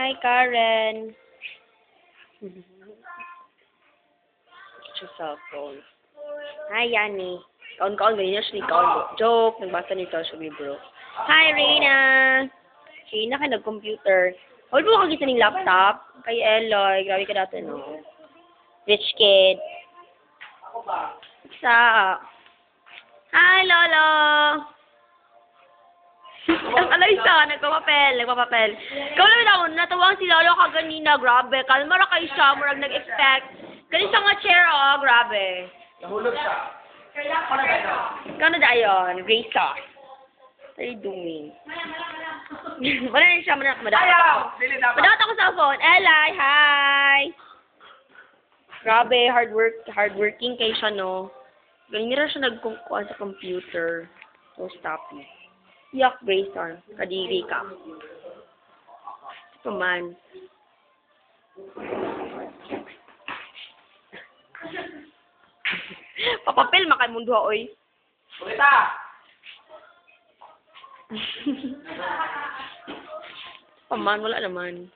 Hi, Karen. Sa cellphone. Hi, Yani. Kaon-kaon, ganyan siya ni Kaon. Joke, nagbasa nito sa libro. Hi, Reina. Reina ka nag-computer. Hold mo kakita ng laptop. Kay Eloy. Grabe ka dati, no? Rich kid. Sa. Hi, Lolo. Ang Alaysa, nagpapapel. Ikaw lang ako, natawang si Lolo kaganina, grabe. Kalma ra kayo siya, murag nag-expect. Ganito nga chair, oh, grabe. Nahulog siya. Kano da yun? Grace, ah. What are you doing? Wala na siya, madakot ako sa phone. Eli, hi! Grabe, hardworking kay siya, no? Ganyan siya nagkukuha sa computer. So, stop it. Yak, Grayson. Kadiri ka. Ito man. Papapil, makay mundo, oy. Kulita! Paman, wala naman.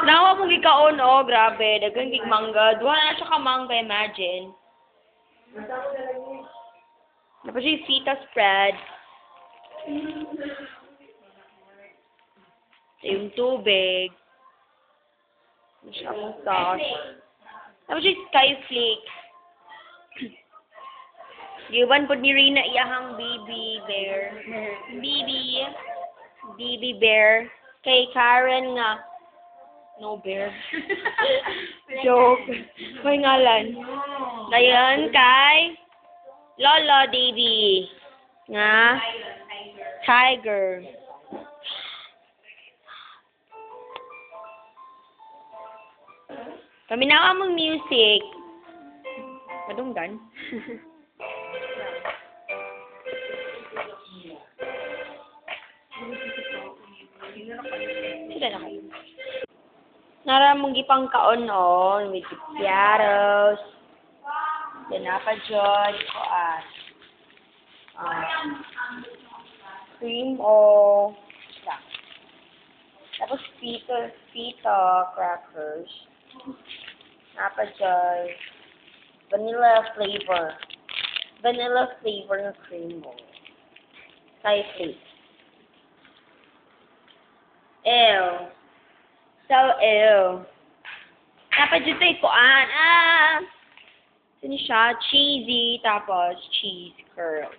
Nawa mong gikaon, oh, grabe. Dagang gig mangga. Duha na siya ka mangga, imagine. Tapos yung feta spread. Yung tubig. Masyadong sauce. Tapos yung sky flakes. Giwan po ni Rina iyahang baby bear. Baby bear. Kay Karen nga. No bear. Joke. May ngalan. Ngayon kay Lolo Davy. Nga. Tiger. Paminawa mong music. Madunggan. Sila na kayo. Nara mong gipang kaon on with the piatos. Dinapa George ko cream o tapos pita crackers. Napa George. Vanilla flavor ng cream o. Sky flakes. Ew. So, ew. Dapat dito ikuan. Sino siya? Cheesy, tapos cheese curl.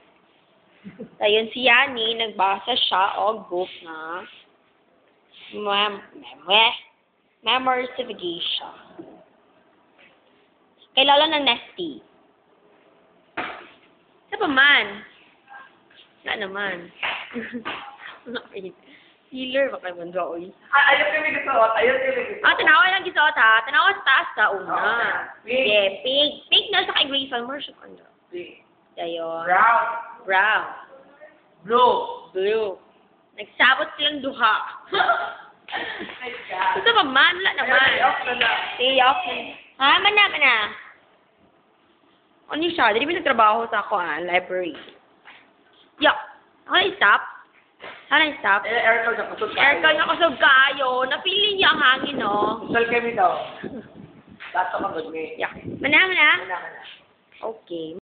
Ayun, si Yani, nagbasa siya o book na memorization. Kay Lolo ng Nesty. Sa pa man? Wala naman. Healer, baka naman doon, oy. Ayaw kami gisuot. Tanawa lang gisuot, ha? Tanawa sa taas, ha? Una. Pink. Yeah, pink. Pink na sa kay Grayson. Marshall ka na. Pink. Dayon. Brown. Blue. Nagsabot silang duha. Ito pa man, wala naman. Stay off na. Mana. Ano siya? Hindi ba nagtrabaho sa ako, library? Yuck. Ano stop? Aircon na kusog kayo. Aircon na kusog kayo. Napili niya ang hangin, no? Kusog kami daw. Dato ka good me. Yuck. Mana. Mana. Okay.